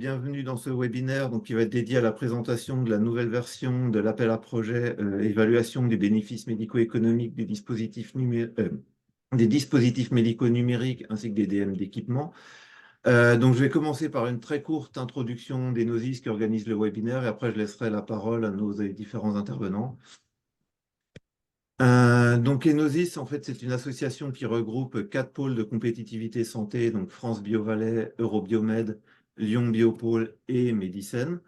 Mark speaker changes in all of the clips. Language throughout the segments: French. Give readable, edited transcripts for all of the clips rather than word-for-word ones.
Speaker 1: Bienvenue dans ce webinaire qui va être dédié à la présentation de la nouvelle version de l'appel à projet évaluation des bénéfices médico-économiques des dispositifs médicaux numériques ainsi que des DM d'équipement. Je vais commencer par une très courte introduction d'Enosis qui organise le webinaire et après je laisserai la parole à nos différents intervenants. Enosis, en fait, c'est une association qui regroupe 4 pôles de compétitivité santé, donc France BioValais, Eurobiomed, Lyon Biopôle et Medicine.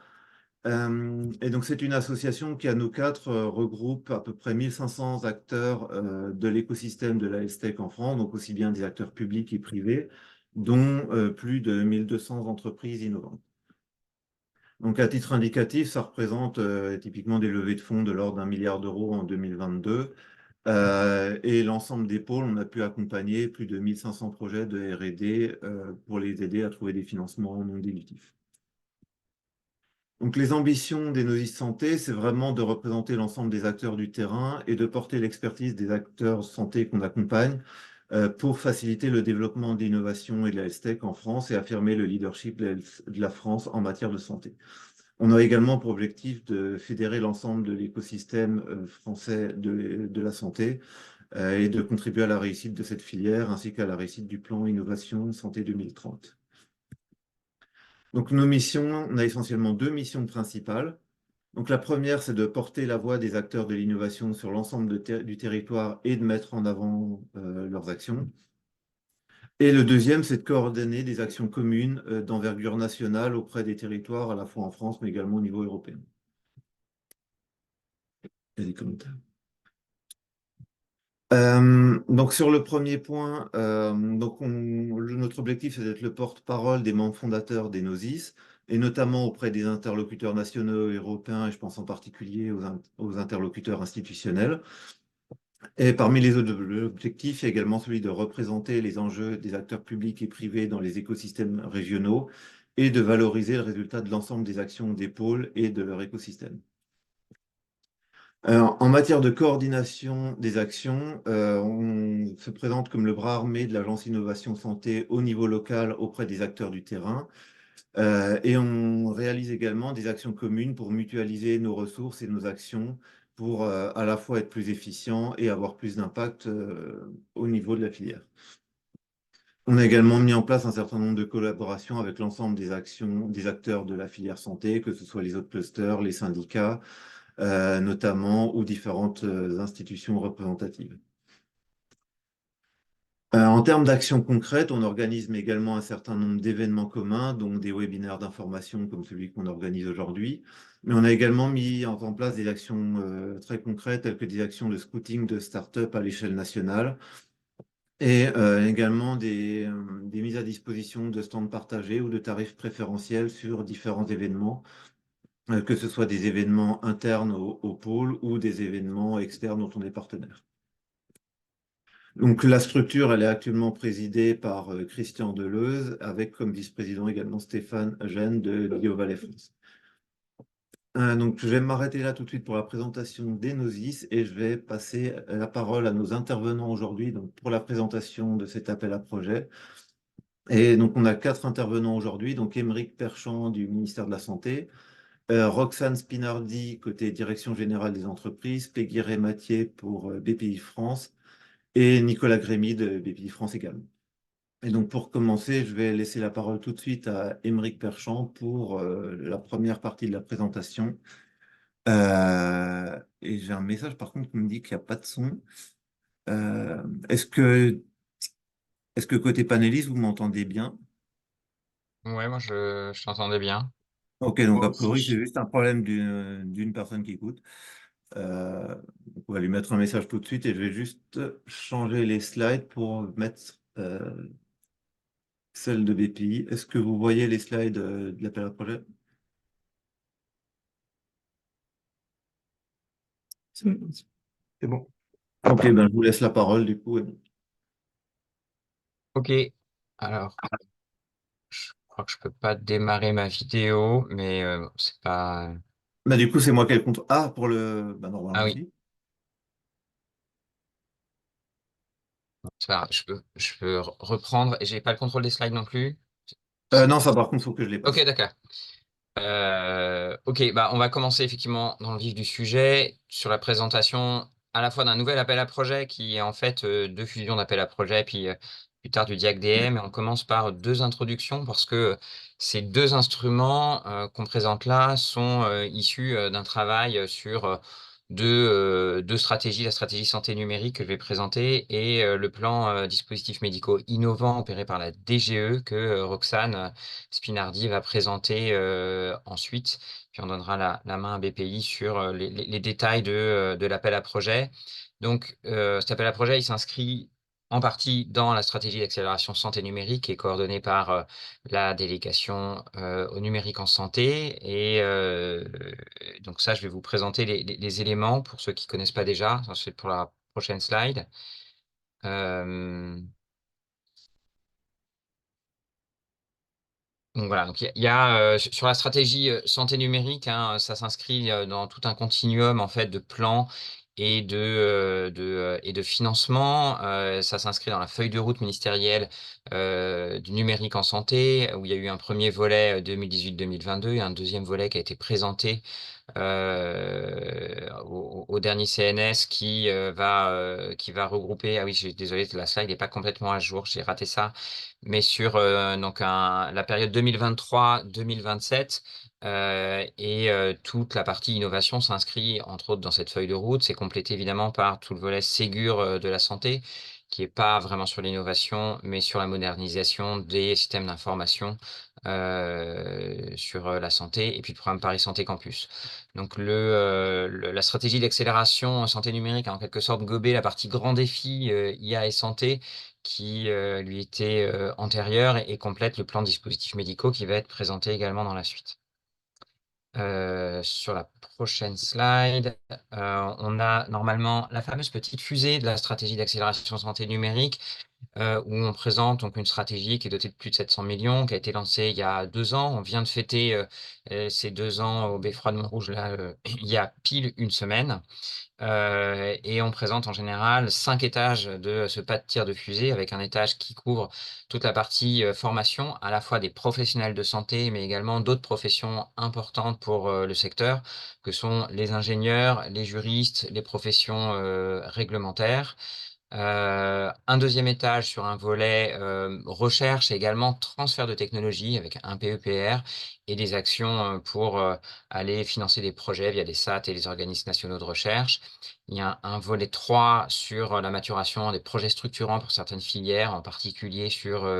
Speaker 1: C'est une association qui, à nous quatre, regroupe à peu près 1500 acteurs de l'écosystème de la health tech en France, donc aussi bien des acteurs publics et privés, dont plus de 1200 entreprises innovantes. Donc, à titre indicatif, ça représente typiquement des levées de fonds de l'ordre d'1 milliard d'euros en 2022. Et l'ensemble des pôles, on a pu accompagner plus de 1500 projets de R&D pour les aider à trouver des financements non dilutifs. Donc, les ambitions d'Enosis Santé, c'est vraiment de représenter l'ensemble des acteurs du terrain et de porter l'expertise des acteurs santé qu'on accompagne pour faciliter le développement de l'innovation et de la health tech en France et affirmer le leadership de la France en matière de santé. On a également pour objectif de fédérer l'ensemble de l'écosystème français de la santé et de contribuer à la réussite de cette filière ainsi qu'à la réussite du plan Innovation Santé 2030. Donc, nos missions, on a essentiellement 2 missions principales. Donc, la première, c'est de porter la voix des acteurs de l'innovation sur l'ensemble du territoire et de mettre en avant leurs actions. Et le deuxième, c'est de coordonner des actions communes d'envergure nationale auprès des territoires, à la fois en France, mais également au niveau européen. Il y a des commentaires. Donc sur le premier point, notre objectif c'est d'être le porte-parole des membres fondateurs d'Enosis, et notamment auprès des interlocuteurs nationaux et européens, et je pense en particulier aux interlocuteurs institutionnels. Et parmi les autres objectifs, il y a également celui de représenter les enjeux des acteurs publics et privés dans les écosystèmes régionaux et de valoriser le résultat de l'ensemble des actions des pôles et de leur écosystème. En matière de coordination des actions, on se présente comme le bras armé de l'Agence Innovation Santé au niveau local auprès des acteurs du terrain. Et on réalise également des actions communes pour mutualiser nos ressources et nos actions pour à la fois être plus efficients et avoir plus d'impact au niveau de la filière. On a également mis en place un certain nombre de collaborations avec l'ensemble des acteurs de la filière santé, que ce soit les autres clusters, les syndicats, notamment, ou différentes institutions représentatives. En termes d'actions concrètes, on organise également un certain nombre d'événements communs, dont des webinaires d'information comme celui qu'on organise aujourd'hui. Mais on a également mis en place des actions très concrètes, telles que des actions de scouting de start-up à l'échelle nationale, et également des mises à disposition de stands partagés ou de tarifs préférentiels sur différents événements, que ce soit des événements internes au pôle ou des événements externes dont on est partenaire. Donc la structure, elle est actuellement présidée par Christian Deleuze, avec comme vice-président également Stéphane Gène de BioValais France. Donc je vais m'arrêter là tout de suite pour la présentation d'Enosis et je vais passer la parole à nos intervenants aujourd'hui pour la présentation de cet appel à projet. Et donc on a 4 intervenants aujourd'hui, donc Émeric Perchamp du ministère de la Santé, Roxane Spinardi côté Direction Générale des Entreprises, Peggy Mathieu pour BPI France, et Nicolas Grémy de BPI France également. Et donc, pour commencer, je vais laisser la parole tout de suite à Émeric Perchamp pour la première partie de la présentation. Et j'ai un message, par contre, qui me dit qu'il n'y a pas de son. Euh, est-ce que, est-ce que côté panéliste, vous m'entendez bien?
Speaker 2: Ouais, moi je t'entendais bien.
Speaker 1: Ok, donc
Speaker 2: Moi
Speaker 1: a priori, c'est
Speaker 2: aussi.
Speaker 1: juste un problème d'une personne qui écoute. Donc on va lui mettre un message tout de suite et je vais juste changer les slides pour mettre celle de BPI. Est-ce que vous voyez les slides de l'appel à projet? C'est bon. Ok, ben je vous laisse la parole du coup.
Speaker 2: Ok, alors je crois que je peux pas démarrer ma vidéo, mais c'est pas.
Speaker 1: Bah, du coup, c'est moi qui ai le contrôle. Ah, pour le. Bah,
Speaker 2: Ah
Speaker 1: normalement,
Speaker 2: oui,
Speaker 1: si.
Speaker 2: je peux reprendre. Et j'ai pas le contrôle des slides non plus.
Speaker 1: Non, ça par contre, faut que je les
Speaker 2: Ok,
Speaker 1: passe.
Speaker 2: d'accord. Ok, bah on va commencer effectivement dans le vif du sujet sur la présentation à la fois d'un nouvel appel à projet qui est en fait deux fusions d'appels à projet puis plus tard du Diag DM, et on commence par deux introductions parce que ces deux instruments qu'on présente là sont issus d'un travail sur deux stratégies, la stratégie santé numérique que je vais présenter et le plan dispositifs médicaux innovants opéré par la DGE que Roxane Spinardi va présenter ensuite. Puis on donnera la main à BPI sur les détails de l'appel à projet. Donc, cet appel à projet, il s'inscrit en partie dans la stratégie d'accélération santé numérique qui est coordonnée par la délégation au numérique en santé. Et donc ça, je vais vous présenter les éléments pour ceux qui ne connaissent pas déjà. Ça, c'est pour la prochaine slide. Euh, Donc voilà, donc sur la stratégie santé numérique, hein, ça s'inscrit dans tout un continuum en fait de plans et de financement. Ça s'inscrit dans la feuille de route ministérielle du numérique en santé, où il y a eu un premier volet 2018-2022 et un deuxième volet qui a été présenté au dernier CNS qui va regrouper. Ah oui, désolé, la slide n'est pas complètement à jour, j'ai raté ça. Mais sur donc la période 2023-2027 et toute la partie innovation s'inscrit entre autres dans cette feuille de route. C'est complété évidemment par tout le volet Ségur de la santé, qui est pas vraiment sur l'innovation, mais sur la modernisation des systèmes d'information sur la santé, et puis le programme Paris Santé Campus. Donc la stratégie d'accélération santé numérique a en quelque sorte gobé la partie grand défi IA et santé qui lui était antérieure et complète le plan de dispositifs médicaux qui va être présenté également dans la suite. Sur la prochaine slide, on a normalement la fameuse petite fusée de la stratégie d'accélération santé numérique où on présente donc une stratégie qui est dotée de plus de 700 millions, qui a été lancée il y a 2 ans. On vient de fêter ces 2 ans au Beffroi de Montrouge là, il y a pile une semaine. Et on présente en général 5 étages de ce pas de tir de fusée, avec un étage qui couvre toute la partie formation, à la fois des professionnels de santé, mais également d'autres professions importantes pour le secteur, que sont les ingénieurs, les juristes, les professions réglementaires. Un deuxième étage sur un volet recherche et également transfert de technologie avec un PEPR et des actions pour aller financer des projets via des SAT et les organismes nationaux de recherche. Il y a un volet 3 sur la maturation des projets structurants pour certaines filières, en particulier sur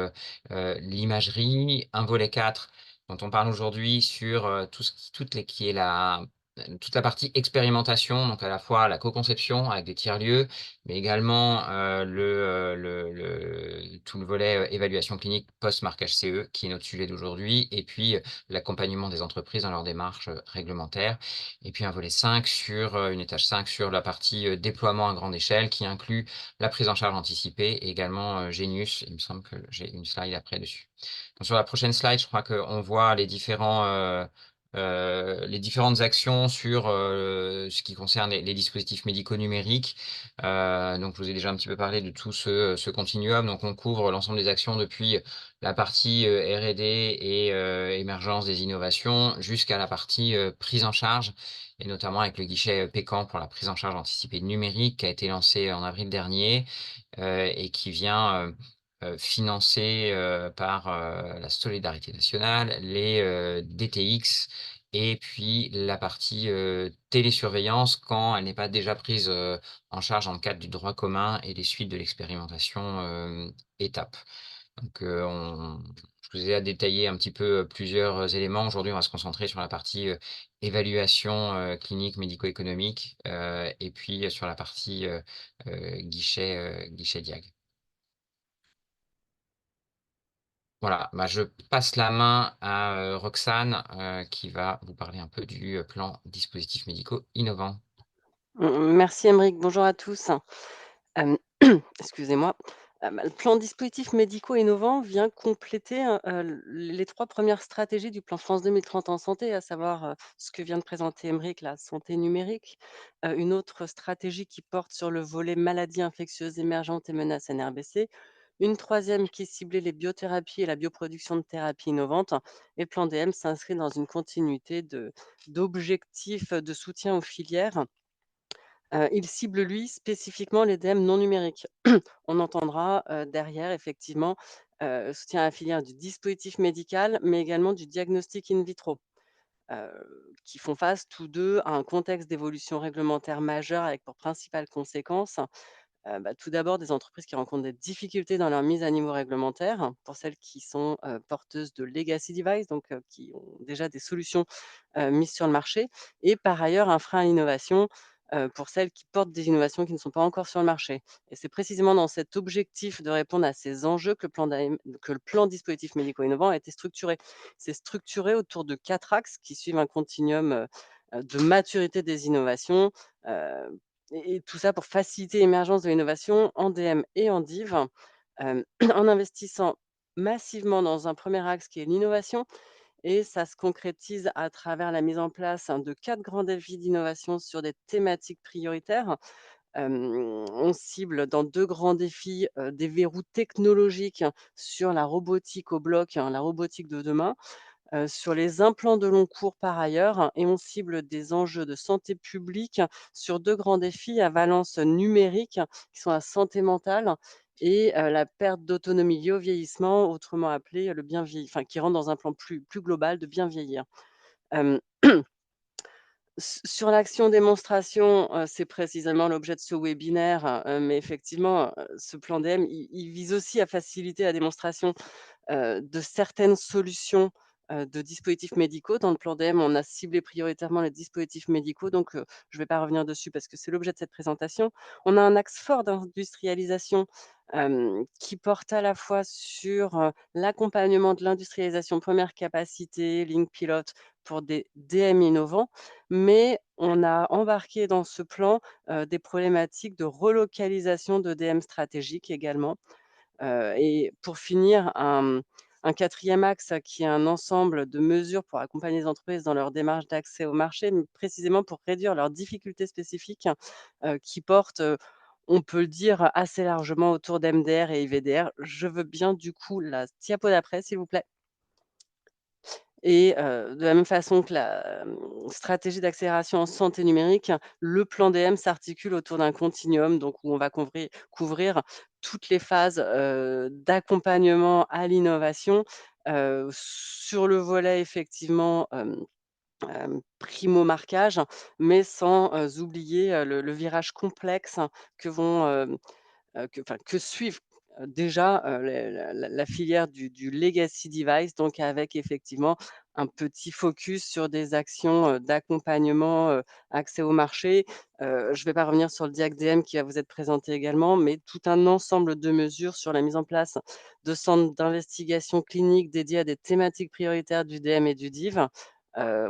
Speaker 2: l'imagerie. Un volet 4 dont on parle aujourd'hui sur qui est toute la partie expérimentation, donc à la fois la co-conception avec des tiers-lieux, mais également tout le volet évaluation clinique post-marquage CE, qui est notre sujet d'aujourd'hui, et puis l'accompagnement des entreprises dans leur démarche réglementaire. Et puis un volet 5 une étage 5 sur la partie déploiement à grande échelle, qui inclut la prise en charge anticipée et également Genius. Il me semble que j'ai une slide après dessus. Donc, sur la prochaine slide, je crois qu'on voit les différentes actions sur ce qui concerne les dispositifs médicaux numériques. Donc, je vous ai déjà un petit peu parlé de tout ce continuum. Donc, on couvre l'ensemble des actions depuis la partie R&D et émergence des innovations jusqu'à la partie prise en charge, et notamment avec le guichet Pécan pour la prise en charge anticipée numérique qui a été lancé en avril dernier et qui vient financer par la solidarité nationale, les DTX et puis la partie télésurveillance quand elle n'est pas déjà prise en charge dans le cadre du droit commun et des suites de l'expérimentation étape. Donc, je vous ai détaillé un petit peu plusieurs éléments. Aujourd'hui, on va se concentrer sur la partie évaluation clinique médico-économique et puis sur la partie guichet diag. Voilà, bah, je passe la main à Roxane qui va vous parler un peu du plan dispositifs médicaux innovants.
Speaker 3: Merci Aymeric, bonjour à tous. Hem, excusez-moi. Le plan dispositifs médicaux innovants vient compléter, les 3 premières stratégies du plan France 2030 en santé, à savoir, ce que vient de présenter Aymeric, la santé numérique, une autre stratégie qui porte sur le volet maladies infectieuses émergentes et menaces NRBC, une troisième qui ciblait les biothérapies et la bioproduction de thérapies innovantes. Et le plan DM s'inscrit dans une continuité d'objectifs de soutien aux filières. Il cible, lui, spécifiquement les DM non numériques. On entendra, derrière effectivement, soutien à la filière du dispositif médical, mais également du diagnostic in vitro, qui font face tous 2 à un contexte d'évolution réglementaire majeure avec pour principale conséquence, tout d'abord des entreprises qui rencontrent des difficultés dans leur mise à niveau réglementaire, pour celles qui sont, porteuses de legacy device, donc qui ont déjà des solutions mises sur le marché, et par ailleurs un frein à l'innovation, pour celles qui portent des innovations qui ne sont pas encore sur le marché. Et c'est précisément dans cet objectif de répondre à ces enjeux que le plan dispositifs médicaux innovants a été structuré. C'est structuré autour de 4 axes qui suivent un continuum, de maturité des innovations, heu et tout ça pour faciliter l'émergence de l'innovation en DM et en DIV, en investissant massivement dans un premier axe qui est l'innovation, et ça se concrétise à travers la mise en place, de 4 grands défis d'innovation sur des thématiques prioritaires. On cible dans 2 grands défis, des verrous technologiques sur la robotique au bloc, la robotique de demain, sur les implants de long cours par ailleurs, et on cible des enjeux de santé publique sur 2 grands défis à valence numérique qui sont la santé mentale et la perte d'autonomie liée au vieillissement, autrement appelé le bien vieillir, enfin qui rentre dans un plan plus global de bien vieillir. Hem Sur l'action démonstration, c'est précisément l'objet de ce webinaire, mais effectivement, ce plan DM, il vise aussi à faciliter la démonstration de certaines solutions, de dispositifs médicaux. Dans le plan DM, on a ciblé prioritairement les dispositifs médicaux, donc je ne vais pas revenir dessus parce que c'est l'objet de cette présentation. On a un axe fort d'industrialisation, qui porte à la fois sur, l'accompagnement de l'industrialisation première capacité, ligne pilote pour des DM innovants, mais on a embarqué dans ce plan, des problématiques de relocalisation de DM stratégiques également. Et pour finir, un 4e axe qui est un ensemble de mesures pour accompagner les entreprises dans leur démarche d'accès au marché, mais précisément pour réduire leurs difficultés spécifiques, qui portent, on peut le dire, assez largement autour d'MDR et IVDR. Je veux bien du coup la diapo d'après, s'il vous plaît. Et de la même façon que la, stratégie d'accélération en santé numérique, le plan DM s'articule autour d'un continuum, donc où on va couvrir toutes les phases, d'accompagnement à l'innovation, sur le volet effectivement, primo marquage, mais sans, oublier, le virage complexe que vont, que suivent, déjà, les la filière du legacy device, donc avec effectivement un petit focus sur des actions, d'accompagnement, accès au marché. Je ne vais pas revenir sur le Diac DM qui va vous être présenté également, mais tout un ensemble de mesures sur la mise en place de centres d'investigation clinique dédiés à des thématiques prioritaires du DM et du DIV,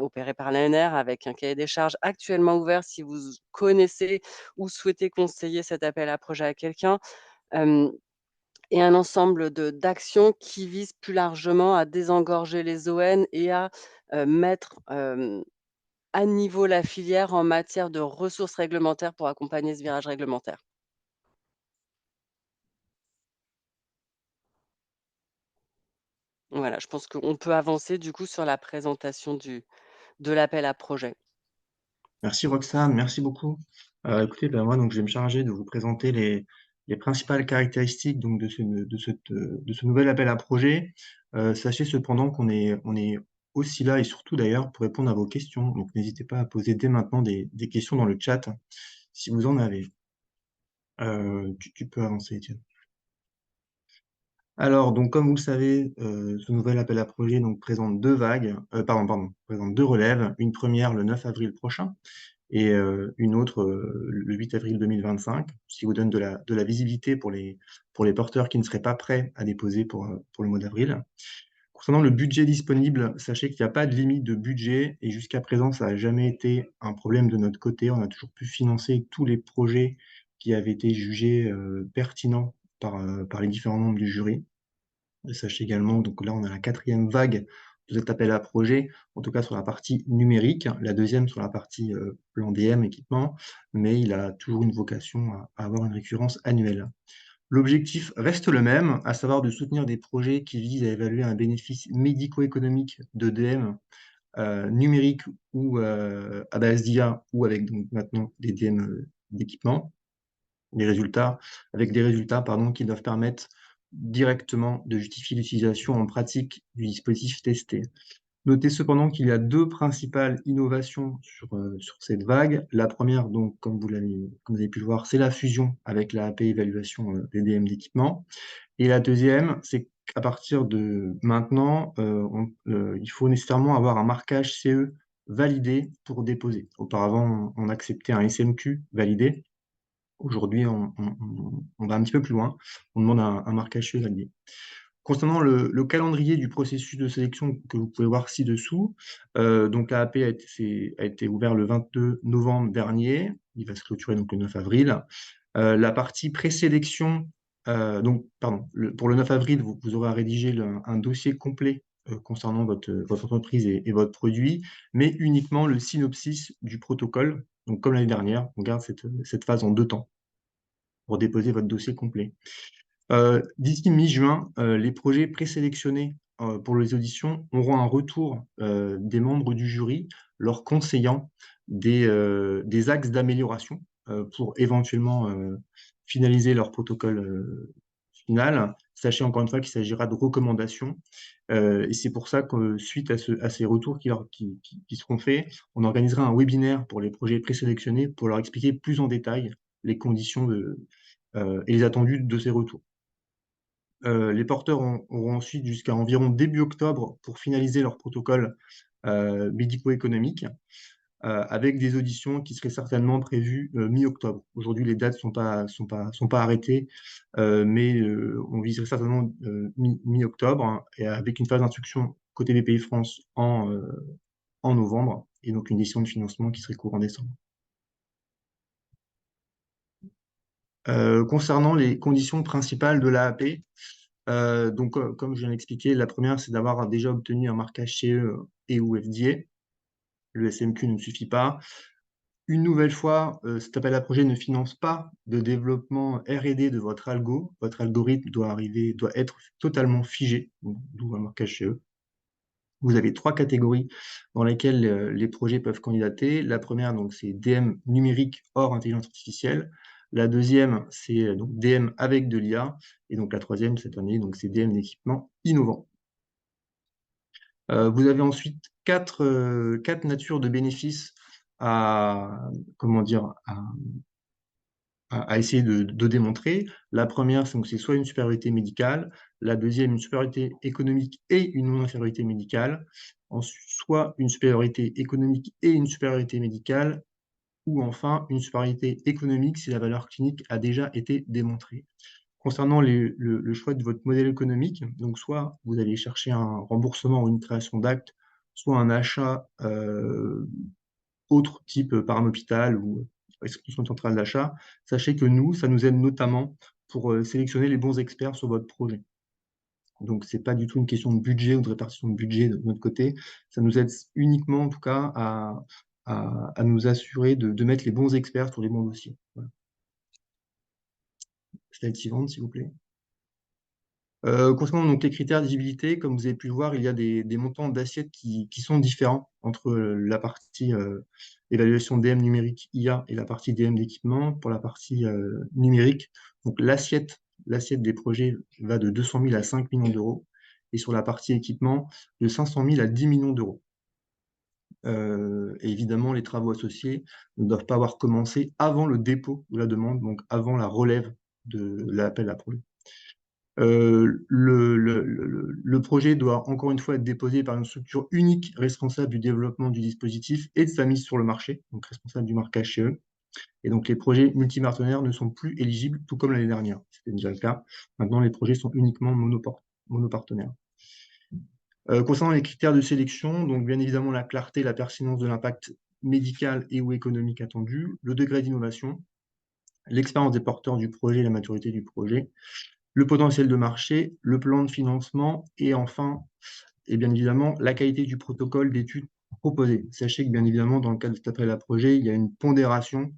Speaker 3: opérés par l'ANR avec un cahier des charges actuellement ouvert si vous connaissez ou souhaitez conseiller cet appel à projet à quelqu'un. Hem Et un ensemble d'actions qui visent plus largement à désengorger les ON et à, mettre, à niveau la filière en matière de ressources réglementaires pour accompagner ce virage réglementaire. Voilà, je pense qu'on peut avancer du coup sur la présentation de l'appel à projet.
Speaker 4: Merci Roxane, merci beaucoup. Écoutez, ben, moi, donc je vais me charger de vous présenter les principales caractéristiques donc de ce nouvel appel à projet. Sachez cependant qu'on est aussi là et surtout d'ailleurs pour répondre à vos questions. Donc n'hésitez pas à poser dès maintenant des questions dans le chat, si vous en avez. Tu peux avancer, Étienne. Alors donc comme vous le savez, ce nouvel appel à projet donc présente 2 vagues, présente 2 relèves. Une première le 9 avril prochain et une autre, le 8 avril 2025, ce qui vous donne de la visibilité pour les porteurs qui ne seraient pas prêts à déposer pour le mois d'avril. Concernant le budget disponible, sachez qu'il n'y a pas de limite de budget et jusqu'à présent, ça n'a jamais été un problème de notre côté. On a toujours pu financer tous les projets qui avaient été jugés, pertinents par les différents membres du jury. Sachez également, donc là, on a la 4e vague de cet appel à projet, en tout cas sur la partie numérique, la 2e sur la partie plan DM, équipement, mais il a toujours une vocation à avoir une récurrence annuelle. L'objectif reste le même, à savoir de soutenir des projets qui visent à évaluer un bénéfice médico-économique de DM numérique ou à base d'IA ou avec donc maintenant des DM d'équipement, avec des résultats qui doivent permettre directement de justifier l'utilisation en pratique du dispositif testé. Notez cependant qu'il y a deux principales innovations sur cette vague. La première, donc, comme vous avez pu le voir, c'est la fusion avec la API évaluation des DM d'équipement. Et la deuxième, c'est qu'à partir de maintenant, il faut nécessairement avoir un marquage CE validé pour déposer. Auparavant, on acceptait un SMQ validé. Aujourd'hui, on va un petit peu plus loin. On demande un marquage CE validé. Concernant le calendrier du processus de sélection que vous pouvez voir ci-dessous, donc l'AAP a été ouvert le 22 novembre dernier. Il va se clôturer donc le 9 avril. La partie présélection, pour le 9 avril, vous aurez à rédiger un dossier complet concernant votre entreprise et votre produit, mais uniquement le synopsis du protocole. Donc, comme l'année dernière, on garde cette phase en 2 temps pour déposer votre dossier complet. D'ici mi-juin, les projets présélectionnés pour les auditions auront un retour des membres du jury, leur conseillant des axes d'amélioration pour éventuellement finaliser leur protocole final. Sachez encore une fois qu'il s'agira de recommandations. Et c'est pour ça que suite à ces retours qui seront faits, on organisera un webinaire pour les projets présélectionnés pour leur expliquer plus en détail les conditions et les attendus de ces retours. Les porteurs auront ensuite jusqu'à environ début octobre pour finaliser leur protocole médico-économique, avec des auditions qui seraient certainement prévues mi-octobre. Aujourd'hui, les dates sont pas arrêtées, mais on viserait certainement mi-octobre, hein, et avec une phase d'instruction côté BPI France en novembre, et donc une décision de financement qui serait courant décembre. Concernant les conditions principales de l'AAP, donc, comme je viens d'expliquer, la première, c'est d'avoir déjà obtenu un marquage CE et ou FDA. Le SMQ ne suffit pas. Une nouvelle fois, cet appel à projet ne finance pas de développement R&D de votre algo. Votre algorithme doit être totalement figé, d'où un marquage CE. Vous avez 3 catégories dans lesquelles les projets peuvent candidater. La première, donc, c'est DM numérique hors intelligence artificielle. La deuxième, c'est donc DM avec de l'IA. Et donc la troisième, cette année, donc c'est DM d'équipement innovant. Vous avez ensuite quatre natures de bénéfices à essayer de démontrer. La première, c'est soit une supériorité médicale, la deuxième, une supériorité économique et une non-infériorité médicale, ensuite, soit une supériorité économique et une supériorité médicale, ou enfin une supériorité économique si la valeur clinique a déjà été démontrée. Concernant le choix de votre modèle économique, donc soit vous allez chercher un remboursement ou une création d'acte, soit un achat autre type par un hôpital ou institution centrale d'achat, sachez que nous, ça nous aide notamment pour sélectionner les bons experts sur votre projet. Donc, ce n'est pas du tout une question de budget ou de répartition de budget de notre côté. Ça nous aide uniquement, en tout cas, à nous assurer de mettre les bons experts sur les bons dossiers. Voilà. Slide suivante, s'il vous plaît. Concernant donc les critères d'éligibilité, comme vous avez pu le voir, il y a des montants d'assiettes qui sont différents entre la partie évaluation DM numérique IA et la partie DM d'équipement. Pour la partie numérique, donc l'assiette des projets va de 200 000 à 5 millions d'euros, et sur la partie équipement, de 500 000 à 10 millions d'euros. Et évidemment, les travaux associés ne doivent pas avoir commencé avant le dépôt de la demande, donc avant la relève de l'appel à projet. Le projet doit encore une fois être déposé par une structure unique responsable du développement du dispositif et de sa mise sur le marché, donc responsable du marquage CE. Et donc les projets multipartenaires ne sont plus éligibles, tout comme l'année dernière. C'était déjà le cas. Maintenant, les projets sont uniquement monopartenaires. Concernant les critères de sélection, donc bien évidemment la clarté, la pertinence de l'impact médical et ou économique attendu, le degré d'innovation, l'expérience des porteurs du projet, la maturité du projet, le potentiel de marché, le plan de financement et enfin, et bien évidemment, la qualité du protocole d'études proposé. Sachez que bien évidemment, dans le cadre de cet appel à projet, il y a une pondération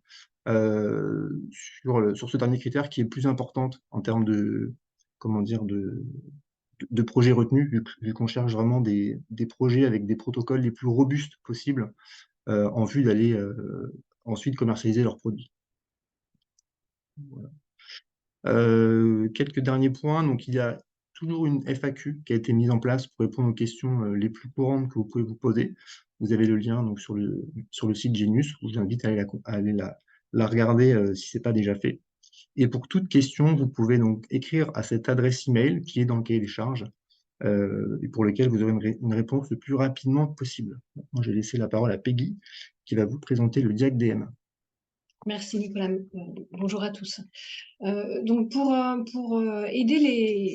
Speaker 4: sur ce dernier critère qui est plus importante en termes de, comment dire, de projets retenus, vu qu'on cherche vraiment des projets avec des protocoles les plus robustes possibles en vue d'aller ensuite commercialiser leurs produits. Voilà. Quelques derniers points. Donc, il y a toujours une FAQ qui a été mise en place pour répondre aux questions les plus courantes que vous pouvez vous poser. Vous avez le lien donc, sur le site Genius. Je vous invite à aller la regarder si ce n'est pas déjà fait. Et pour toute question, vous pouvez donc écrire à cette adresse email qui est dans le cahier des charges et pour lequel vous aurez une réponse le plus rapidement possible. Moi, j'ai laissé la parole à Peggy qui va vous présenter le DIAC DM.
Speaker 5: Merci Nicolas. Bonjour à tous. Donc pour aider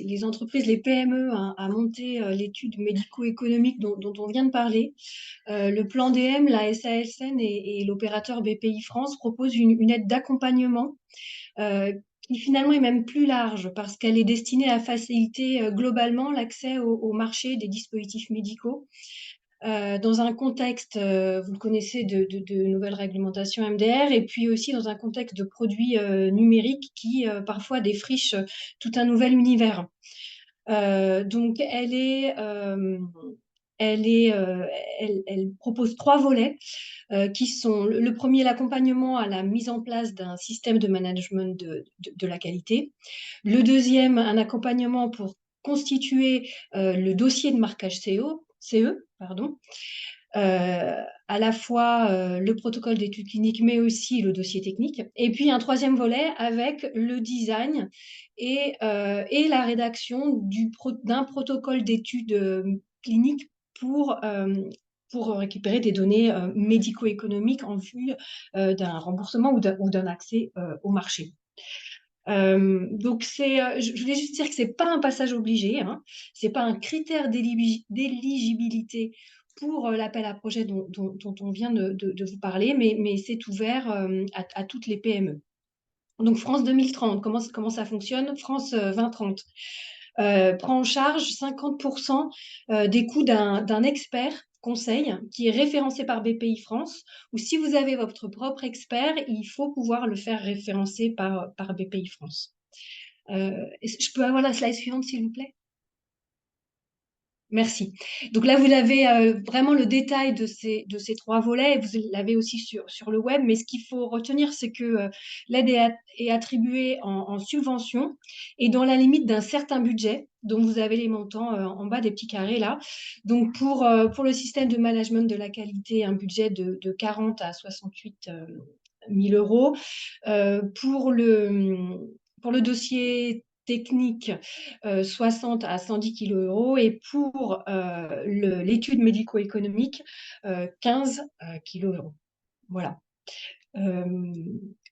Speaker 5: les entreprises, les PME à monter l'étude médico-économique dont on vient de parler, le plan DM, la SASN et l'opérateur BPI France proposent une aide d'accompagnement qui finalement est même plus large parce qu'elle est destinée à faciliter globalement l'accès au marché des dispositifs médicaux. Dans un contexte, vous le connaissez, de nouvelles réglementations MDR, et puis aussi dans un contexte de produits numériques qui parfois défrichent tout un nouvel univers. Donc, elle propose 3 volets qui sont le premier, l'accompagnement à la mise en place d'un système de management de la qualité. Le deuxième, un accompagnement pour constituer le dossier de marquage CE, pardon. À la fois le protocole d'études cliniques, mais aussi le dossier technique. Et puis un troisième volet avec le design et la rédaction d'un protocole d'études cliniques pour récupérer des données médico-économiques en vue d'un remboursement ou d'un accès au marché. Donc je voulais juste dire que c'est pas un passage obligé, hein, c'est pas un critère d'éligibilité pour l'appel à projet dont on vient de vous parler, mais c'est ouvert à toutes les PME. Donc France 2030, comment ça fonctionne? France 2030 prend en charge 50% des coûts d'un expert conseil qui est référencé par BPI France, ou si vous avez votre propre expert, il faut pouvoir le faire référencer par BPI France. Je peux avoir la slide suivante, s'il vous plaît? Merci. Donc là, vous avez vraiment le détail de ces 3 volets, et vous l'avez aussi sur le web, mais ce qu'il faut retenir, c'est que l'aide est attribuée en subvention et dans la limite d'un certain budget, dont vous avez les montants en bas des petits carrés là. Donc pour le système de management de la qualité, un budget de 40 à 68 000 euros. Pour le dossier technique, 60 à 110 kg et pour l'étude médico-économique, 15 kg. Voilà.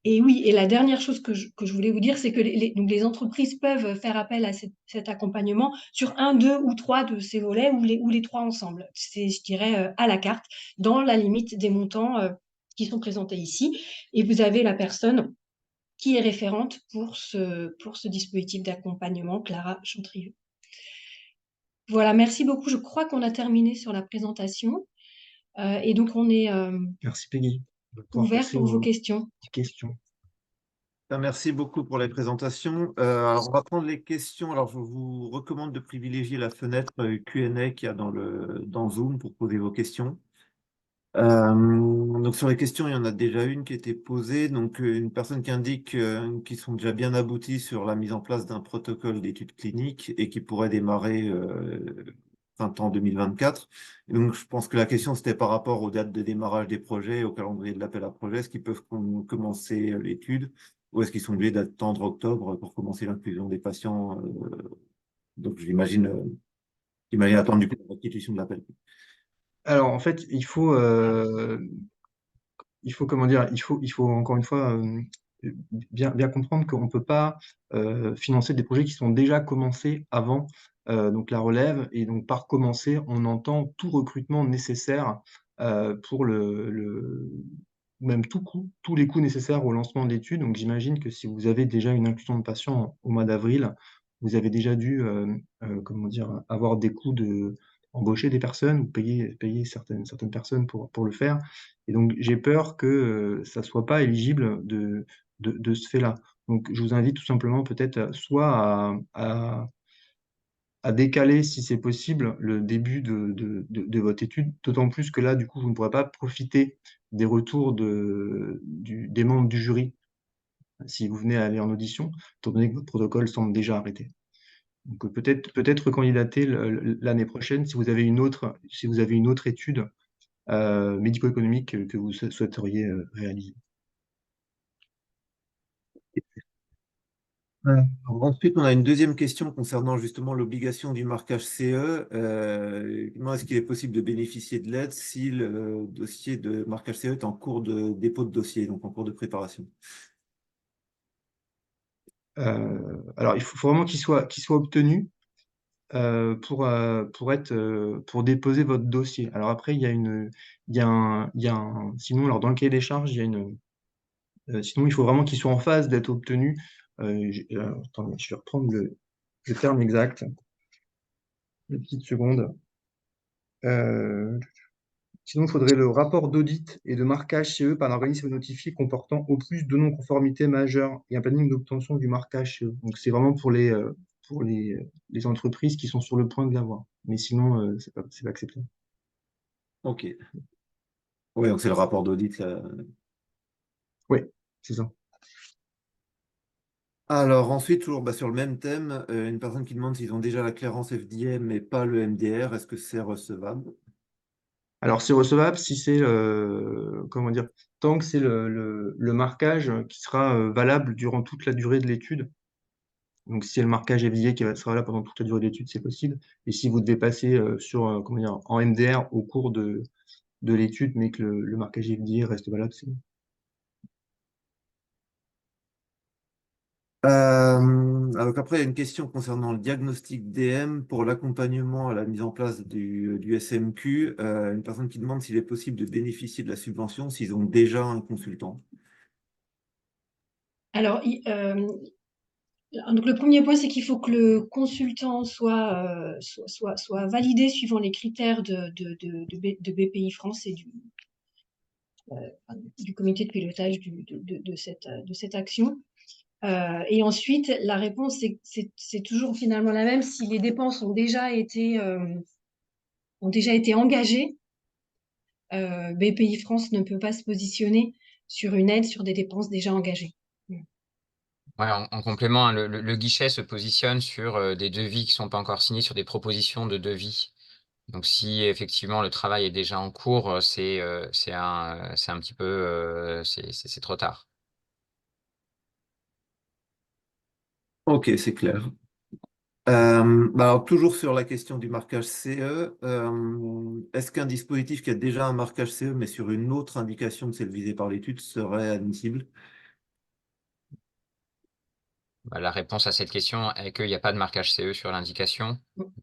Speaker 5: Et oui, et la dernière chose que je voulais vous dire, c'est que les entreprises peuvent faire appel à cet accompagnement sur 1, 2 ou 3 de ces volets, ou les 3 ensemble. C'est, je dirais, à la carte, dans la limite des montants qui sont présentés ici. Et vous avez la personne qui est référente pour ce dispositif d'accompagnement, Clara Chantrieux. Voilà, merci beaucoup. Je crois qu'on a terminé sur la présentation. Et donc, on est
Speaker 4: Merci Peggy.
Speaker 5: ouvert pour vos questions.
Speaker 1: Merci beaucoup pour les présentations. Alors, on va prendre les questions. Alors, je vous recommande de privilégier la fenêtre Q&A qu'il y a dans Zoom pour poser vos questions. Donc sur les questions, il y en a déjà une qui a été posée. Donc une personne qui indique qu'ils sont déjà bien aboutis sur la mise en place d'un protocole d'études cliniques et qui pourrait démarrer printemps 2024. Et donc je pense que la question c'était par rapport aux dates de démarrage des projets, au calendrier de l'appel à projet. Est-ce qu'ils peuvent commencer l'étude ou est-ce qu'ils sont obligés d'attendre octobre pour commencer l'inclusion des patients? Donc j'imagine attendre du coup la restitution de l'appel.
Speaker 4: Alors, en fait, il faut comment dire, il faut encore une fois bien comprendre qu'on ne peut pas financer des projets qui sont déjà commencés avant donc la relève. Et donc, par commencer, on entend tout recrutement nécessaire pour même tous les coûts nécessaires au lancement de l'étude. Donc, j'imagine que si vous avez déjà une inclusion de patients au mois d'avril, vous avez déjà dû comment dire, avoir des coûts embaucher des personnes ou payer certaines personnes pour le faire. Et donc, j'ai peur que ça soit pas éligible de ce fait-là. Donc, je vous invite tout simplement peut-être soit à décaler, si c'est possible, le début de votre étude, d'autant plus que là, du coup, vous ne pourrez pas profiter des retours des membres du jury si vous venez à aller en audition, étant donné que votre protocole semble déjà arrêté. Donc peut-être candidater l'année prochaine si vous avez une autre étude médico-économique que vous souhaiteriez réaliser.
Speaker 1: Ensuite, on a une deuxième question concernant justement l'obligation du marquage CE. Comment est-ce qu'il est possible de bénéficier de l'aide si le dossier de marquage CE est en cours de dépôt de dossier, donc en cours de préparation?
Speaker 4: Alors, il faut vraiment qu'il soit obtenu pour déposer votre dossier. Alors après, sinon, alors dans le cahier des charges, sinon, il faut vraiment qu'il soit en phase d'être obtenu. Attendez, je vais reprendre le terme exact. Une petite seconde. Sinon, il faudrait le rapport d'audit et de marquage CE par l'organisme notifié comportant au plus deux non-conformités majeures et un planning d'obtention du marquage CE. Donc, c'est vraiment pour les entreprises qui sont sur le point de l'avoir. Mais sinon, c'est pas accepté.
Speaker 1: Ok. Oui, donc c'est le rapport d'audit là.
Speaker 4: Oui, c'est ça.
Speaker 1: Alors ensuite, toujours sur le même thème, une personne qui demande s'ils ont déjà la clairance FDA mais pas le MDR, est-ce que c'est recevable?
Speaker 4: Alors, c'est recevable si c'est, comment dire, tant que c'est le marquage qui sera valable durant toute la durée de l'étude. Donc, si c'est le marquage FDA qui sera là pendant toute la durée de l'étude, c'est possible. Et si vous devez passer comment dire, en MDR au cours de l'étude, mais que le marquage FDA reste valable, c'est bon.
Speaker 1: Alors après, il y a une question concernant le diagnostic DM pour l'accompagnement à la mise en place du SMQ. Une personne qui demande s'il est possible de bénéficier de la subvention s'ils ont déjà un consultant.
Speaker 5: Alors, donc le premier point, c'est qu'il faut que le consultant soit validé suivant les critères de BPI France et du comité de pilotage de cette action. Et ensuite, la réponse, c'est toujours finalement la même. Si les dépenses ont déjà été engagées, BPI France ne peut pas se positionner sur une aide sur des dépenses déjà engagées.
Speaker 2: Ouais, en complément, hein, le guichet se positionne sur des devis qui ne sont pas encore signés, sur des propositions de devis. Donc, si effectivement le travail est déjà en cours, c'est un petit peu, c'est trop tard.
Speaker 1: Ok, c'est clair. Alors, toujours sur la question du marquage CE, est-ce qu'un dispositif qui a déjà un marquage CE mais sur une autre indication que celle visée par l'étude serait admissible?
Speaker 2: Bah, la réponse à cette question est qu'il n'y a pas de marquage CE sur l'indication.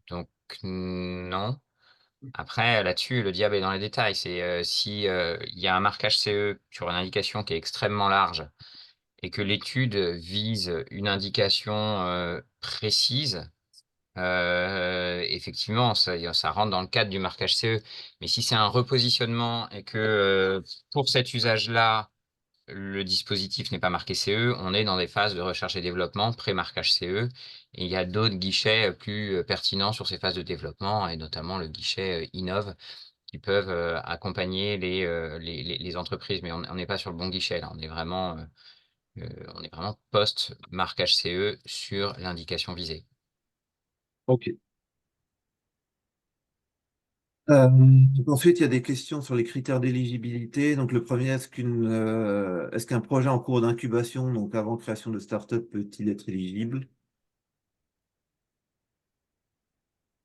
Speaker 2: Donc, non. Après, là-dessus, le diable est dans les détails. C'est si il y a un marquage CE sur une indication qui est extrêmement large et que l'étude vise une indication précise, effectivement, ça rentre dans le cadre du marquage CE. Mais si c'est un repositionnement et que pour cet usage-là, le dispositif n'est pas marqué CE, on est dans des phases de recherche et développement, pré-marquage CE, et il y a d'autres guichets plus pertinents sur ces phases de développement, et notamment le guichet Innov, qui peuvent accompagner les entreprises. Mais on n'est pas sur le bon guichet, là, on est vraiment post-marquage CE sur l'indication visée.
Speaker 1: Ok. Ensuite, il y a des questions sur les critères d'éligibilité. Donc, le premier, est-ce qu'un projet en cours d'incubation, donc avant création de start-up, peut-il être éligible?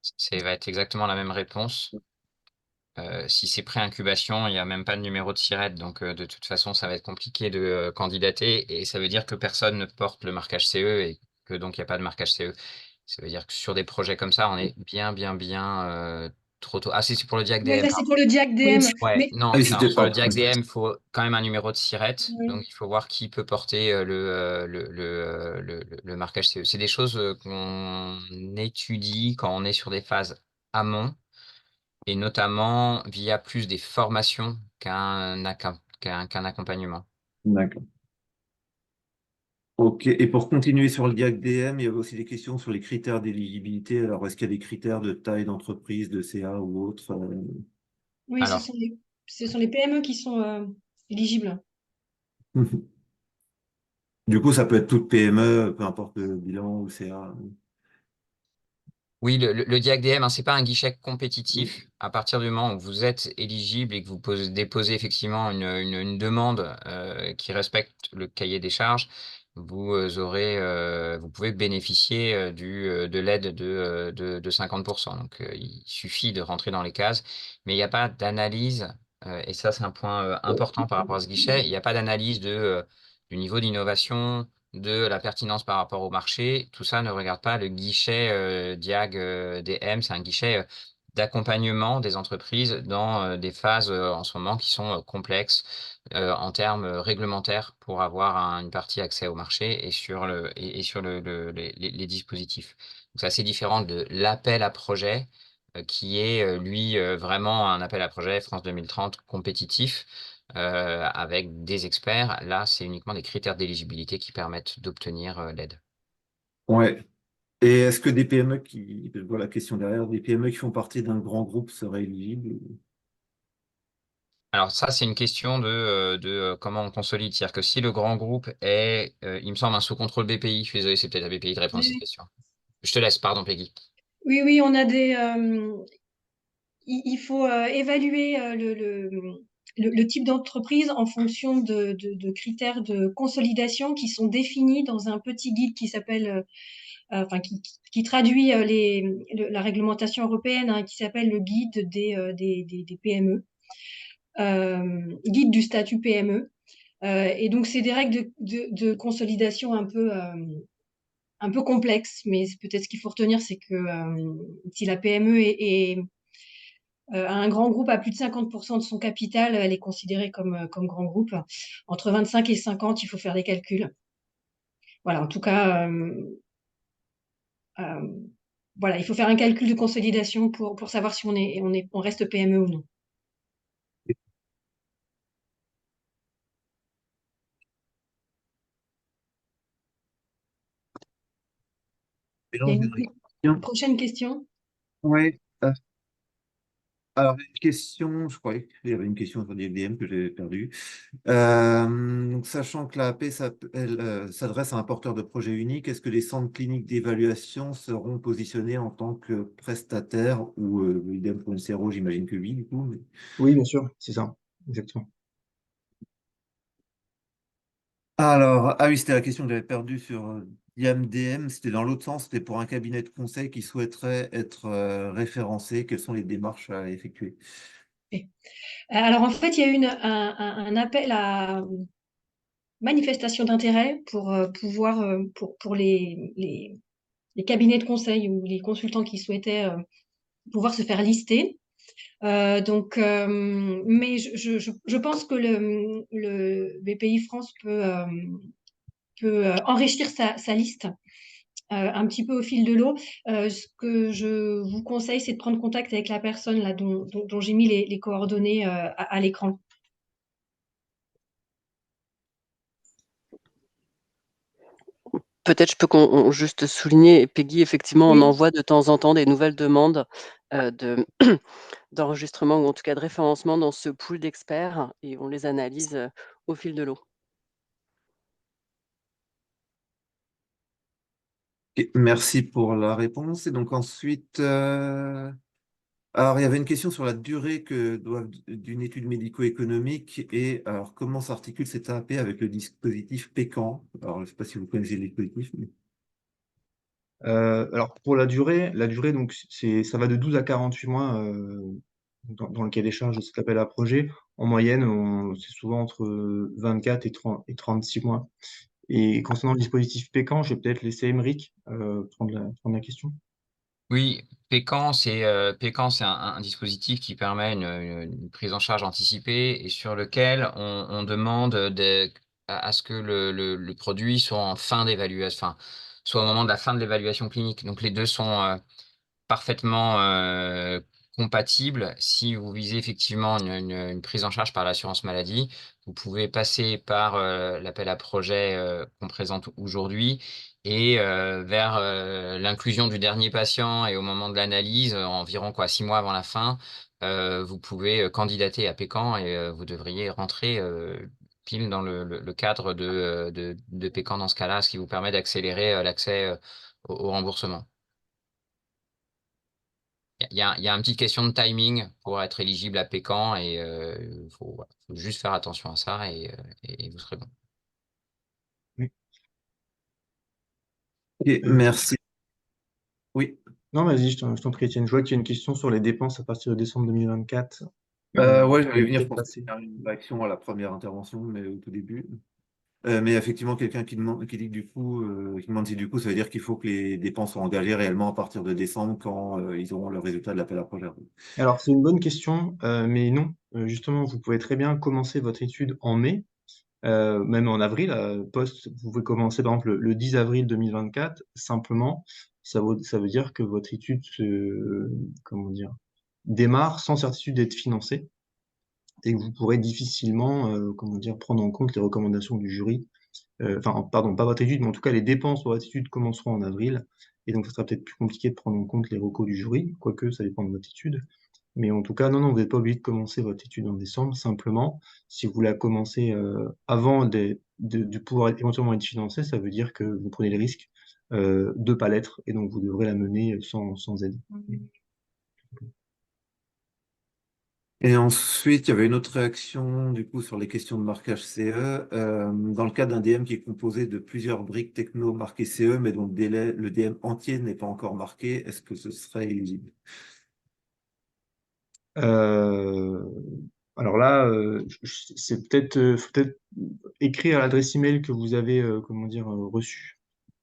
Speaker 2: Ça va être exactement la même réponse. Si c'est pré-incubation, il n'y a même pas de numéro de SIRET, donc de toute façon, ça va être compliqué de candidater, et ça veut dire que personne ne porte le marquage CE et que donc il n'y a pas de marquage CE. Ça veut dire que sur des projets comme ça, on est bien trop tôt. Ah, si, c'est pour le
Speaker 5: Ouais,
Speaker 2: DIAC-DM,
Speaker 5: là, c'est pour le DIAC-DM.
Speaker 2: ouais,
Speaker 5: Mais
Speaker 2: non,
Speaker 1: Ah oui,
Speaker 2: non,
Speaker 1: c'était
Speaker 2: sur le
Speaker 1: pas.
Speaker 2: DIAC-DM, il faut quand même un numéro de SIRET,
Speaker 5: ouais.
Speaker 2: donc il faut voir qui peut porter le marquage CE. C'est des choses qu'on étudie quand on est sur des phases amont. et notamment via plus des formations qu'un accompagnement.
Speaker 1: D'accord. Ok, et pour continuer sur le GAC-DM, il y avait aussi des questions sur les critères d'éligibilité. Alors, est-ce qu'il y a des critères de taille d'entreprise, de CA ou autre?
Speaker 5: Oui,
Speaker 2: Alors,
Speaker 5: ce sont les PME qui sont éligibles.
Speaker 1: Du coup, ça peut être toute PME, peu importe le bilan ou CA.
Speaker 2: oui, le DIAC-DM, c'est pas un guichet compétitif. À partir du moment où vous êtes éligible et que vous déposez effectivement une demande qui respecte le cahier des charges, vous pouvez bénéficier de l'aide de 50%. Donc, il suffit de rentrer dans les cases, mais il n'y a pas d'analyse, et ça, c'est un point important par rapport à ce guichet. Il n'y a pas d'analyse du niveau d'innovation, de la pertinence par rapport au marché. Tout ça ne regarde pas le guichet DIAG DM, c'est un guichet d'accompagnement des entreprises dans des phases en ce moment qui sont complexes en termes réglementaires pour avoir une partie accès au marché et sur les dispositifs. Donc, c'est assez différent de l'appel à projet qui est, lui, vraiment un appel à projet France 2030 compétitif avec des experts. Là, c'est uniquement des critères d'éligibilité qui permettent d'obtenir l'aide.
Speaker 1: Ouais. Et est-ce que des PME qui, je vois la question derrière, des PME qui font partie d'un grand groupe seraient éligibles?
Speaker 2: Alors ça, c'est une question de comment on consolide. C'est-à-dire que si le grand groupe est, il me semble, un sous contrôle BPI, je suis désolé, c'est peut-être à BPI de répondre à cette
Speaker 5: Oui,
Speaker 2: question. Je te laisse, pardon, Peggy.
Speaker 5: oui, oui, on a il faut évaluer le type d'entreprise en fonction de critères de consolidation qui sont définis dans un petit guide qui s'appelle, enfin, qui traduit la réglementation européenne, hein, qui s'appelle le guide des PME, guide du statut PME. Et donc, c'est des règles de consolidation un peu complexes, mais peut-être ce qu'il faut retenir, c'est que si la PME un grand groupe a plus de 50% de son capital, elle est considérée comme grand groupe. Entre 25 et 50, il faut faire des calculs. Voilà, en tout cas, euh, voilà, il faut faire un calcul de consolidation pour savoir si on reste PME ou non. Il y a une prochaine question.
Speaker 1: Oui. Alors, une question, je croyais qu'il y avait une question sur l'IFDM que j'ai perdue. Donc, sachant que l'AP s'adresse à un porteur de projet unique, est-ce que les centres cliniques d'évaluation seront positionnés en tant que prestataires ou idem pour une CRO, j'imagine que oui, du coup.
Speaker 4: Oui, bien sûr, c'est ça, exactement.
Speaker 1: Alors, ah oui, c'était la question que j'avais perdue sur IMDM, c'était dans l'autre sens, c'était pour un cabinet de conseil qui souhaiterait être référencé. Quelles sont les démarches à effectuer?
Speaker 5: Alors, en fait, il y a eu un appel à manifestation d'intérêt pour pouvoir, pour les cabinets de conseil ou les consultants qui souhaitaient pouvoir se faire lister. Mais je pense que le BPI France peut enrichir sa liste un petit peu au fil de l'eau. Ce que je vous conseille, c'est de prendre contact avec la personne là, dont j'ai mis les coordonnées à l'écran.
Speaker 3: Peut-être je peux juste souligner, Peggy, effectivement, on
Speaker 5: Oui.
Speaker 3: envoie de temps en temps des nouvelles demandes d'enregistrement ou en tout cas de référencement dans ce pool d'experts et on les analyse au fil de l'eau.
Speaker 1: Ok, merci pour la réponse. Et donc ensuite, alors il y avait une question sur la durée d'une étude médico-économique et alors comment s'articule cette AAP avec le dispositif PECAN? Alors je ne sais pas si vous connaissez le dispositif, mais...
Speaker 4: Alors pour la durée donc ça va de 12 à 48 mois dans le cahier des charges de cet appel à projet. En moyenne, c'est souvent entre 24 et 36 mois. Et concernant le dispositif Pécan, je vais peut-être laisser Émeric prendre la question.
Speaker 2: Oui, Pécan, c'est un dispositif qui permet une prise en charge anticipée et sur lequel on demande à ce que le produit soit en fin d'évaluation, enfin, soit au moment de la fin de l'évaluation clinique. Donc les deux sont parfaitement compatible si vous visez effectivement une prise en charge par l'assurance maladie. Vous pouvez passer par l'appel à projet qu'on présente aujourd'hui et vers l'inclusion du dernier patient et au moment de l'analyse, environ 6 mois avant la fin, vous pouvez candidater à Pécan et vous devriez rentrer pile dans le cadre de Pécan dans ce cas-là, ce qui vous permet d'accélérer l'accès au remboursement. Il y a une petite question de timing pour être éligible à Pécan et il faut juste faire attention à ça et vous serez bon.
Speaker 1: Ok,
Speaker 4: Euh,
Speaker 1: merci. Oui.
Speaker 4: Non, vas-y, je t'en prie, Étienne. Je vois qu'il y a une question sur les dépenses à partir de décembre 2024.
Speaker 1: Ouais, je vais venir
Speaker 4: Peut-être
Speaker 1: pour
Speaker 4: passer.
Speaker 1: faire une réaction à la première intervention, mais au tout début. Mais effectivement, quelqu'un qui demande, qui dit que du coup, qui demande si du coup, ça veut dire qu'il faut que les dépenses soient engagées réellement à partir de décembre quand ils auront le résultat de l'appel à projet.
Speaker 4: Alors, c'est une bonne question, mais non. Justement, vous pouvez très bien commencer votre étude en mai, même en avril, vous pouvez commencer par exemple le 10 avril 2024. Simplement, ça veut dire que votre étude comment dire, démarre sans certitude d'être financée et que vous pourrez difficilement, comment dire, prendre en compte les recommandations du jury. Enfin, pardon, pas votre étude, mais en tout cas, les dépenses pour votre étude commenceront en avril. Et donc, ça sera peut-être plus compliqué de prendre en compte les recos du jury, quoique ça dépend de votre étude. Mais en tout cas, non, vous n'êtes pas obligé de commencer votre étude en décembre. Simplement, si vous la commencez avant de pouvoir éventuellement être financé, ça veut dire que vous prenez les risques de ne pas l'être. Et donc, vous devrez la mener sans aide.
Speaker 1: Et ensuite, il y avait une autre réaction du coup sur les questions de marquage CE. Dans le cas d'un DM qui est composé de plusieurs briques techno marquées CE, mais dont le DM entier n'est pas encore marqué, est-ce que ce serait éligible?
Speaker 4: Euh, alors là, c'est peut-être, faut peut-être écrire à l'adresse email que vous avez, comment dire, reçue.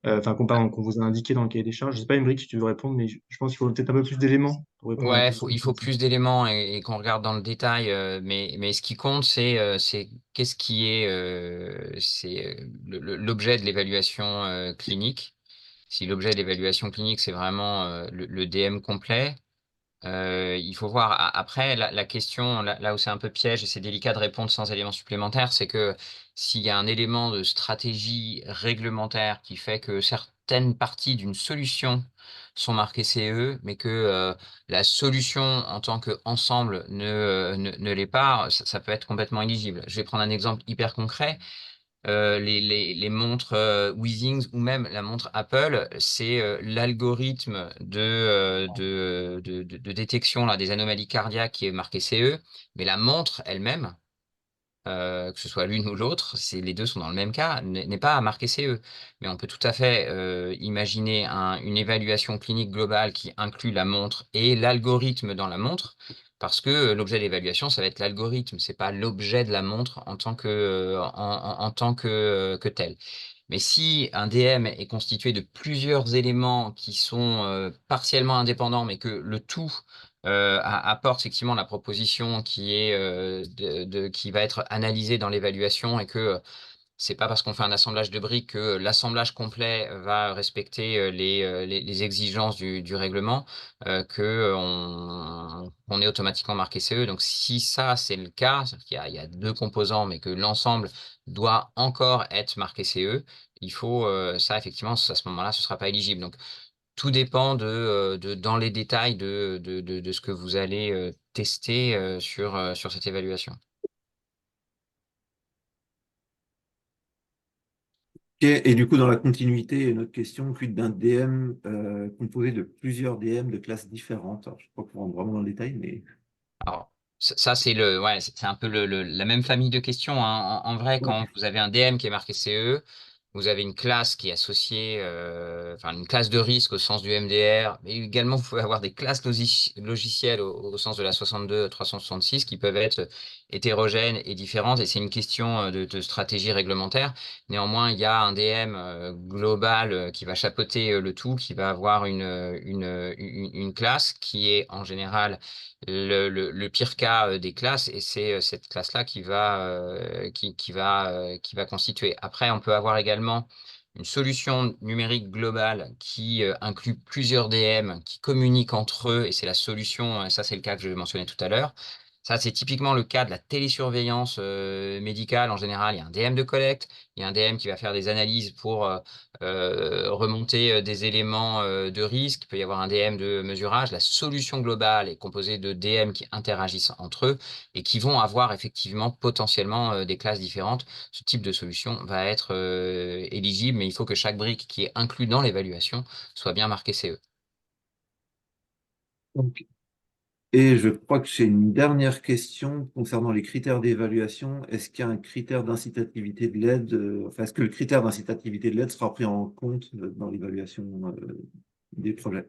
Speaker 4: Enfin, qu'on vous a indiqué dans le cahier des charges. Je sais pas, Émeric, si tu veux répondre, mais je pense qu'il faut peut-être un peu plus d'éléments pour répondre à la
Speaker 2: Ouais,
Speaker 4: question
Speaker 2: il faut
Speaker 4: comme ça.
Speaker 2: plus d'éléments et qu'on regarde dans le détail, mais ce qui compte, c'est qu'est-ce qui est l'objet de l'évaluation clinique. Si l'objet de l'évaluation clinique, c'est vraiment le DM complet, il faut voir. Après, la question, là où c'est un peu piège et c'est délicat de répondre sans éléments supplémentaires, c'est que s'il y a un élément de stratégie réglementaire qui fait que certaines parties d'une solution sont marquées CE, mais que la solution en tant qu'ensemble ne l'est pas, ça peut être complètement éligible. Je vais prendre un exemple hyper concret. Les montres Withings ou même la montre Apple, c'est l'algorithme de détection là, des anomalies cardiaques qui est marqué CE, mais la montre elle-même, que ce soit l'une ou l'autre, les deux sont dans le même cas, n'est pas marqué CE. Mais on peut tout à fait imaginer une évaluation clinique globale qui inclut la montre et l'algorithme dans la montre, parce que l'objet d'évaluation, ça va être l'algorithme, c'est pas l'objet de la montre en tant que tel. Mais si un DM est constitué de plusieurs éléments qui sont partiellement indépendants, mais que le tout apporte effectivement la proposition qui est qui va être analysée dans l'évaluation et que c'est pas parce qu'on fait un assemblage de briques que l'assemblage complet va respecter les exigences du règlement, qu'on est automatiquement marqué CE. Donc si ça c'est le cas, c'est-à-dire qu'il y a deux composants mais que l'ensemble doit encore être marqué CE, il faut ça effectivement à ce moment-là ce sera pas éligible. Donc tout dépend dans les détails de ce que vous allez tester sur cette évaluation.
Speaker 1: Ok, et du coup, dans la continuité, une autre question, quid d'un DM composé de plusieurs DM de classes différentes? Alors, je ne sais pas pour rentrer vraiment dans le détail, mais
Speaker 2: Alors, ça c'est ouais, c'est un peu la même famille de questions, hein. En vrai,
Speaker 1: ouais.
Speaker 2: quand vous avez un DM qui est marqué CE, vous avez une classe qui est associée, enfin une classe de risque au sens du MDR, mais également vous pouvez avoir des classes logicielles au sens de la 62-366 qui peuvent être hétérogènes et différentes, et c'est une question de stratégie réglementaire. Néanmoins, il y a un DM global qui va chapeauter le tout, qui va avoir une classe qui est en général le pire cas des classes, et c'est cette classe-là qui va constituer. Après, on peut avoir également une solution numérique globale qui inclut plusieurs DM qui communiquent entre eux, et c'est la solution, et ça c'est le cas que je mentionnais tout à l'heure. Ça, c'est typiquement le cas de la télésurveillance médicale. En général, il y a un DM de collecte, il y a un DM qui va faire des analyses pour remonter des éléments de risque. Il peut y avoir un DM de mesurage. La solution globale est composée de DM qui interagissent entre eux et qui vont avoir effectivement potentiellement des classes différentes. Ce type de solution va être éligible, mais il faut que chaque brique qui est inclue dans l'évaluation soit bien marquée CE.
Speaker 1: Ok. Et je crois que j'ai une dernière question concernant les critères d'évaluation. Est-ce qu'il y a un critère d'incitativité de l'aide, enfin, est-ce que le critère d'incitativité de l'aide sera pris en compte dans l'évaluation des projets?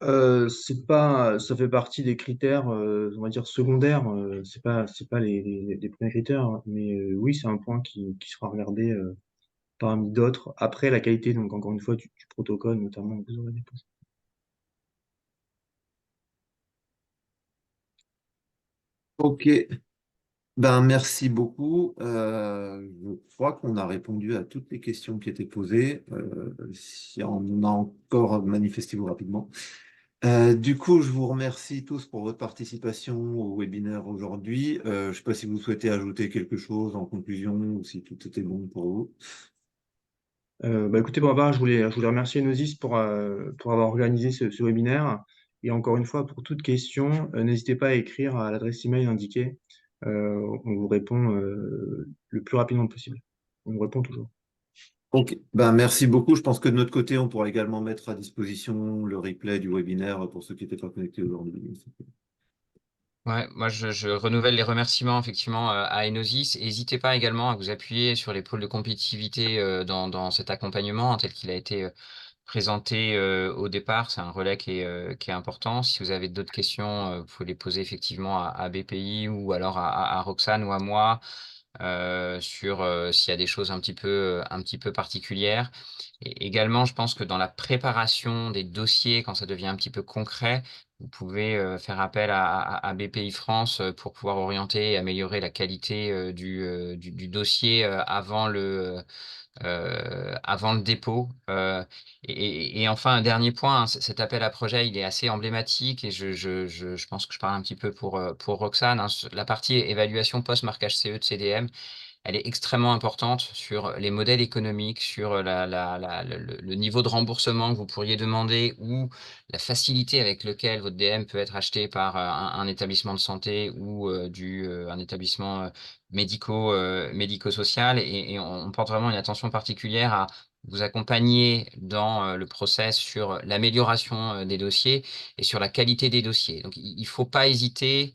Speaker 4: Ça fait partie des critères, on va dire secondaires. C'est pas les premiers critères, hein. Mais oui, c'est un point qui sera regardé parmi d'autres. Après, la qualité, donc encore une fois, du protocole, notamment, que vous aurez déposé.
Speaker 1: Ok, ben merci beaucoup. Je crois qu'on a répondu à toutes les questions qui étaient posées. Si on en a encore, manifestez-vous rapidement. Du coup, je vous remercie tous pour votre participation au webinaire aujourd'hui. Je ne sais pas si vous souhaitez ajouter quelque chose en conclusion ou si tout était bon pour vous.
Speaker 4: Bah, écoutez, pour ma part, je voulais remercier Nosis pour avoir organisé ce webinaire. Et encore une fois, pour toute question, n'hésitez pas à écrire à l'adresse email indiquée. On vous répond le plus rapidement possible. On vous répond toujours.
Speaker 1: Ok, ben merci beaucoup. Je pense que de notre côté, on pourra également mettre à disposition le replay du webinaire pour ceux qui n'étaient pas connectés aujourd'hui.
Speaker 2: Ouais, moi je renouvelle les remerciements effectivement à Enosis. N'hésitez pas également à vous appuyer sur les pôles de compétitivité dans cet accompagnement tel qu'il a été présenté au départ. C'est un relais qui est important. Si vous avez d'autres questions, vous pouvez les poser effectivement à BPI ou alors à Roxane ou à moi sur s'il y a des choses un petit peu particulières. Et également, je pense que dans la préparation des dossiers, quand ça devient un petit peu concret, vous pouvez faire appel à BPI France pour pouvoir orienter et améliorer la qualité du dossier avant le dépôt. Et enfin, un dernier point, hein, cet appel à projet, il est assez emblématique et je pense que je parle un petit peu pour Roxane, hein. La partie évaluation post-marquage CE de CDM, elle est extrêmement importante sur les modèles économiques, sur le niveau de remboursement que vous pourriez demander ou la facilité avec laquelle votre DM peut être acheté par un établissement de santé ou un établissement médico-social. Et on porte vraiment une attention particulière à vous accompagner dans le process sur l'amélioration des dossiers et sur la qualité des dossiers. Donc, il ne faut pas hésiter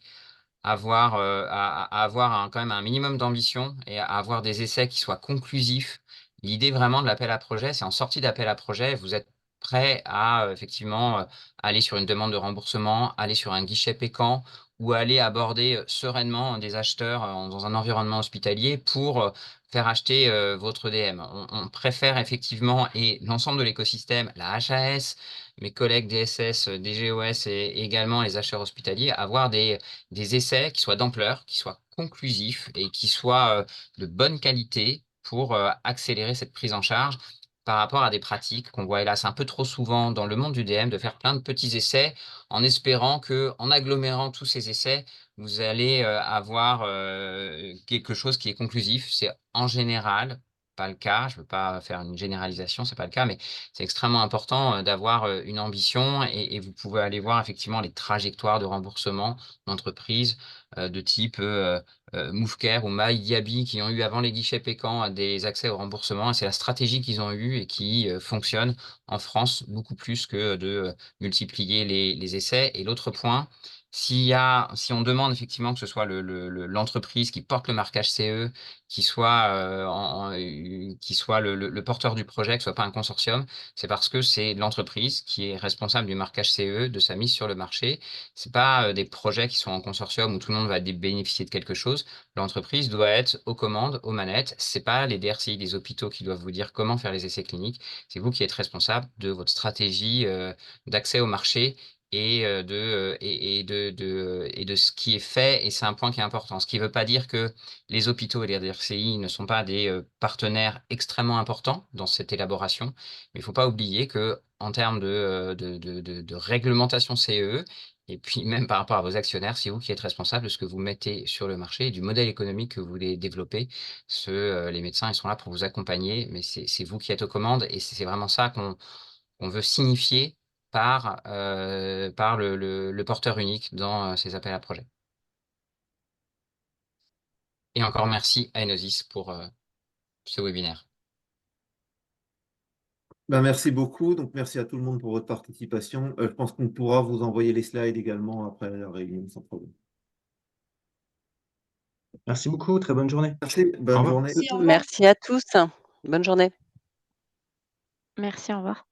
Speaker 2: à avoir quand même un minimum d'ambition et à avoir des essais qui soient conclusifs. L'idée vraiment de l'appel à projet, c'est en sortie d'appel à projet, vous êtes prêt à effectivement aller sur une demande de remboursement, aller sur un guichet péquant ou aller aborder sereinement des acheteurs dans un environnement hospitalier pour faire acheter votre DM. On préfère effectivement, et l'ensemble de l'écosystème, la HAS, mes collègues DSS, DGOS et également les acheteurs hospitaliers, avoir des essais qui soient d'ampleur, qui soient conclusifs et qui soient de bonne qualité pour accélérer cette prise en charge par rapport à des pratiques qu'on voit hélas un peu trop souvent dans le monde du DM, de faire plein de petits essais en espérant que, en agglomérant tous ces essais, vous allez avoir quelque chose qui est conclusif. C'est en général pas le cas. Je ne veux pas faire une généralisation, c'est pas le cas, mais c'est extrêmement important d'avoir une ambition et vous pouvez aller voir effectivement les trajectoires de remboursement d'entreprises de type MoveCare ou MyDiaby qui ont eu avant les guichets péquants des accès au remboursement. Et c'est la stratégie qu'ils ont eue et qui fonctionne en France beaucoup plus que de multiplier les essais. Et l'autre point, si on demande effectivement que ce soit l'entreprise qui porte le marquage CE, qui soit, qui soit le porteur du projet, que ce soit pas un consortium, c'est parce que c'est l'entreprise qui est responsable du marquage CE, de sa mise sur le marché. C'est pas des projets qui sont en consortium où tout le monde va bénéficier de quelque chose. L'entreprise doit être aux commandes, aux manettes. C'est pas les DRCI des hôpitaux qui doivent vous dire comment faire les essais cliniques. C'est vous qui êtes responsable de votre stratégie d'accès au marché et de ce qui est fait, et c'est un point qui est important. Ce qui ne veut pas dire que les hôpitaux et les RCI ne sont pas des partenaires extrêmement importants dans cette élaboration, mais il ne faut pas oublier qu'en termes de réglementation CE, et puis même par rapport à vos actionnaires, c'est vous qui êtes responsable de ce que vous mettez sur le marché et du modèle économique que vous voulez développer. Les médecins, ils sont là pour vous accompagner, mais c'est vous qui êtes aux commandes, et c'est vraiment ça qu'on veut signifier par le porteur unique dans ces appels à projets. Et encore merci à Enosis pour ce webinaire.
Speaker 1: Ben, merci beaucoup. Donc, merci à tout le monde pour votre participation. Je pense qu'on pourra vous envoyer les slides également après la réunion sans problème.
Speaker 4: Merci beaucoup, très bonne journée.
Speaker 1: Merci,
Speaker 4: Au
Speaker 1: bonne
Speaker 4: revoir.
Speaker 1: journée.
Speaker 5: Merci, au revoir.
Speaker 3: Merci à tous. Bonne journée.
Speaker 6: Merci, au revoir.